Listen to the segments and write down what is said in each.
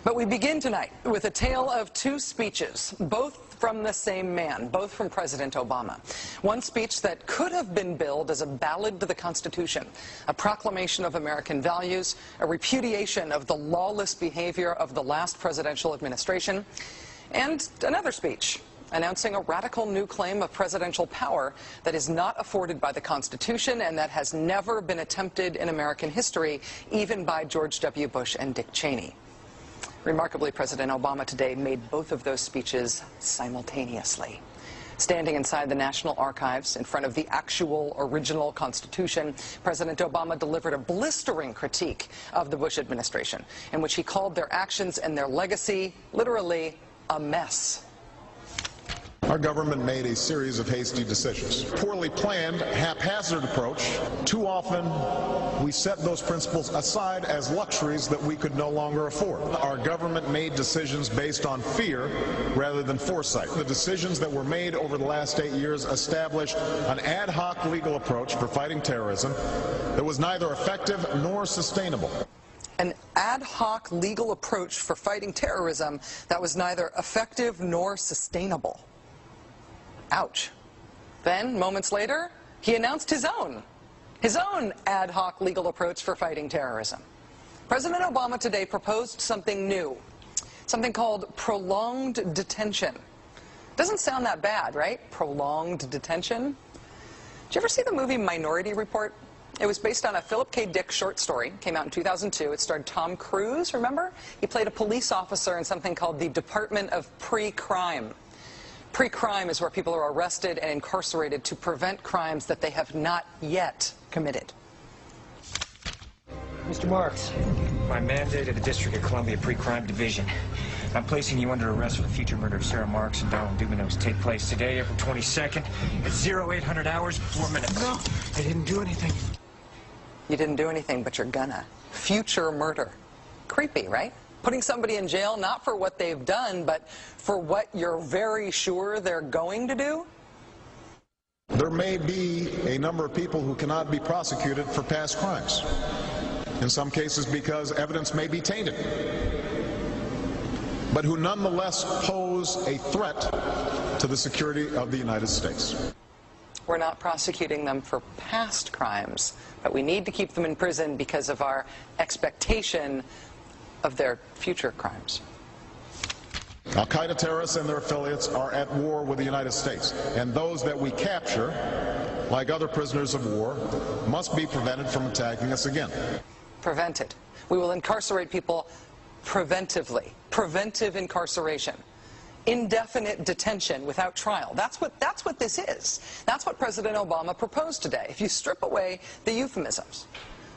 But we begin tonight with a tale of two speeches, both from the same man, both from President Obama. One speech that could have been billed as a ballad to the Constitution, a proclamation of American values, a repudiation of the lawless behavior of the last presidential administration, and another speech announcing a radical new claim of presidential power that is not afforded by the Constitution and that has never been attempted in American history, even by George W. Bush and Dick Cheney. Remarkably, President Obama today made both of those speeches simultaneously. Standing inside the National Archives in front of the actual original Constitution, President Obama delivered a blistering critique of the Bush administration, in which he called their actions and their legacy literally a mess. Our government made a series of hasty decisions. Poorly planned, haphazard approach. Too often, we set those principles aside as luxuries that we could no longer afford. Our government made decisions based on fear rather than foresight. The decisions that were made over the last 8 years established an ad hoc legal approach for fighting terrorism that was neither effective nor sustainable. An ad hoc legal approach for fighting terrorism that was neither effective nor sustainable. Ouch. Then, moments later, he announced his own ad hoc legal approach for fighting terrorism. President Obama today proposed something new, something called prolonged detention. Doesn't sound that bad, right? Prolonged detention. Did you ever see the movie Minority Report? It was based on a Philip K. Dick short story, came out in 2002. It starred Tom Cruise, remember? He played a police officer in something called the Department of Pre-Crime. Pre-crime is where people are arrested and incarcerated to prevent crimes that they have not yet committed. Mr. Marks, by mandate of the District of Columbia Pre-Crime Division, I'm placing you under arrest for the future murder of Sarah Marks and Donald Dubinos. Take place today, April 22nd, at 0800 hours, 4 minutes. No, I didn't do anything. You didn't do anything, but you're gonna. Future murder. Creepy, right? Putting somebody in jail not for what they've done, but for what you're very sure they're going to do? There may be a number of people who cannot be prosecuted for past crimes. In some cases because evidence may be tainted, but who nonetheless pose a threat to the security of the United States. We're not prosecuting them for past crimes, but we need to keep them in prison because of our expectation of their future crimes. Al-Qaeda terrorists and their affiliates are at war with the United States, and those that we capture, like other prisoners of war, must be prevented from attacking us again. Prevented. We will incarcerate people preventively. Preventive incarceration. Indefinite detention without trial. That's what this is. That's what President Obama proposed today, if you strip away the euphemisms.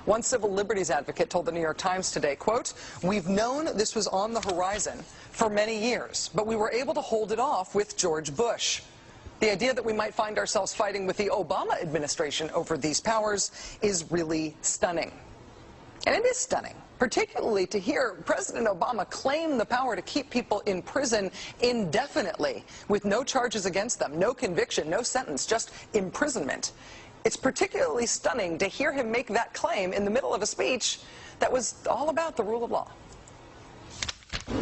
One civil liberties advocate told the New York Times today, quote, "We've known this was on the horizon for many years, but we were able to hold it off with George Bush. The idea that we might find ourselves fighting with the Obama administration over these powers is really stunning." And it is stunning, particularly to hear President Obama claim the power to keep people in prison indefinitely with no charges against them, no conviction, no sentence, just imprisonment. It's particularly stunning to hear him make that claim in the middle of a speech that was all about the rule of law.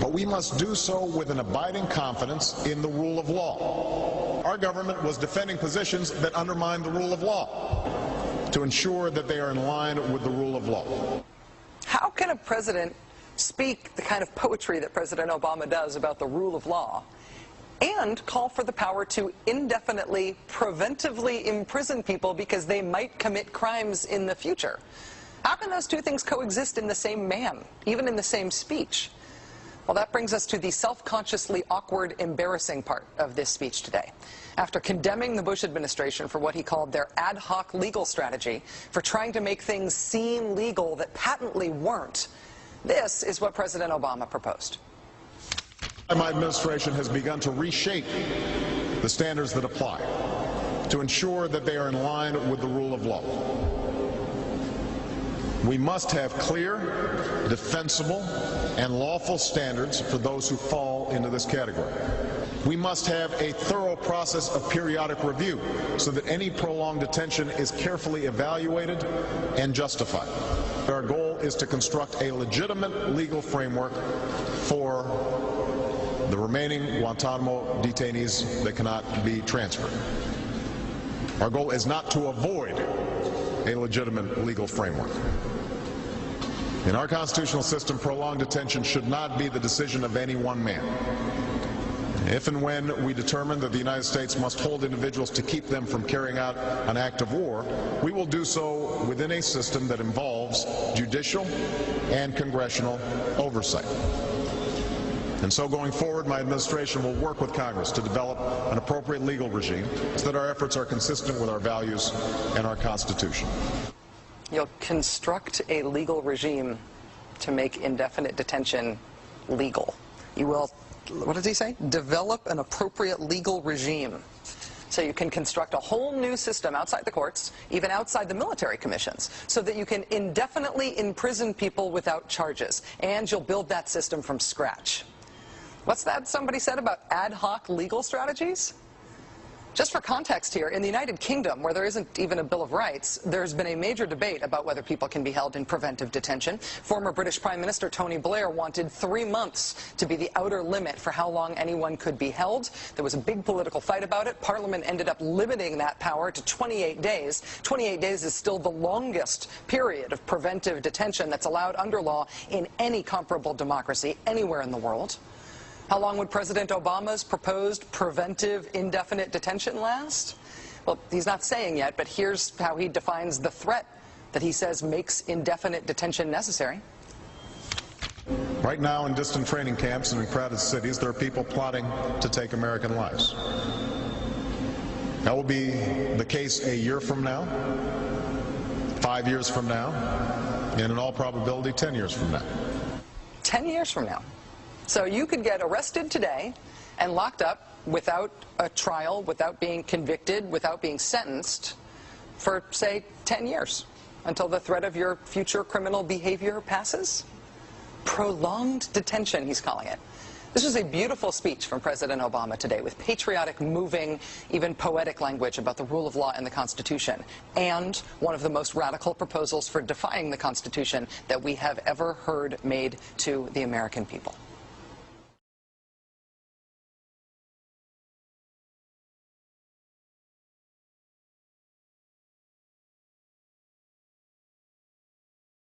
But we must do so with an abiding confidence in the rule of law. Our government was defending positions that undermine the rule of law to ensure that they are in line with the rule of law. How can a president speak the kind of poetry that President Obama does about the rule of law and call for the power to indefinitely, preventively imprison people because they might commit crimes in the future? How can those two things coexist in the same man, even in the same speech? Well, that brings us to the self-consciously awkward, embarrassing part of this speech today. After condemning the Bush administration for what he called their ad hoc legal strategy, for trying to make things seem legal that patently weren't, this is what President Obama proposed. My administration has begun to reshape the standards that apply to ensure that they are in line with the rule of law. We must have clear, defensible, and lawful standards for those who fall into this category. We must have a thorough process of periodic review so that any prolonged detention is carefully evaluated and justified. Our goal is to construct a legitimate legal framework for the remaining Guantanamo detainees that cannot be transferred. Our goal is not to avoid a legitimate legal framework. In our constitutional system, prolonged detention should not be the decision of any one man. If and when we determine that the United States must hold individuals to keep them from carrying out an act of war, we will do so within a system that involves judicial and congressional oversight. And so going forward, my administration will work with Congress to develop an appropriate legal regime so that our efforts are consistent with our values and our Constitution. You'll construct a legal regime to make indefinite detention legal. You will, what does he say? Develop an appropriate legal regime. So you can construct a whole new system outside the courts, even outside the military commissions, so that you can indefinitely imprison people without charges. And you'll build that system from scratch. What's that somebody said about ad hoc legal strategies? Just for context here, in the United Kingdom, where there isn't even a Bill of Rights, there's been a major debate about whether people can be held in preventive detention. Former British Prime Minister Tony Blair wanted 3 months to be the outer limit for how long anyone could be held. There was a big political fight about it. Parliament ended up limiting that power to 28 days. 28 days is still the longest period of preventive detention that's allowed under law in any comparable democracy anywhere in the world. How long would President Obama's proposed preventive indefinite detention last? Well, he's not saying yet, but here's how he defines the threat that he says makes indefinite detention necessary. Right now, in distant training camps and in crowded cities, there are people plotting to take American lives. That will be the case a year from now, 5 years from now, and in all probability 10 years from now. 10 years from now. So you could get arrested today and locked up without a trial, without being convicted, without being sentenced for, say, 10 years until the threat of your future criminal behavior passes. Prolonged detention, he's calling it. This was a beautiful speech from President Obama today with patriotic, moving, even poetic language about the rule of law and the Constitution, and one of the most radical proposals for defying the Constitution that we have ever heard made to the American people.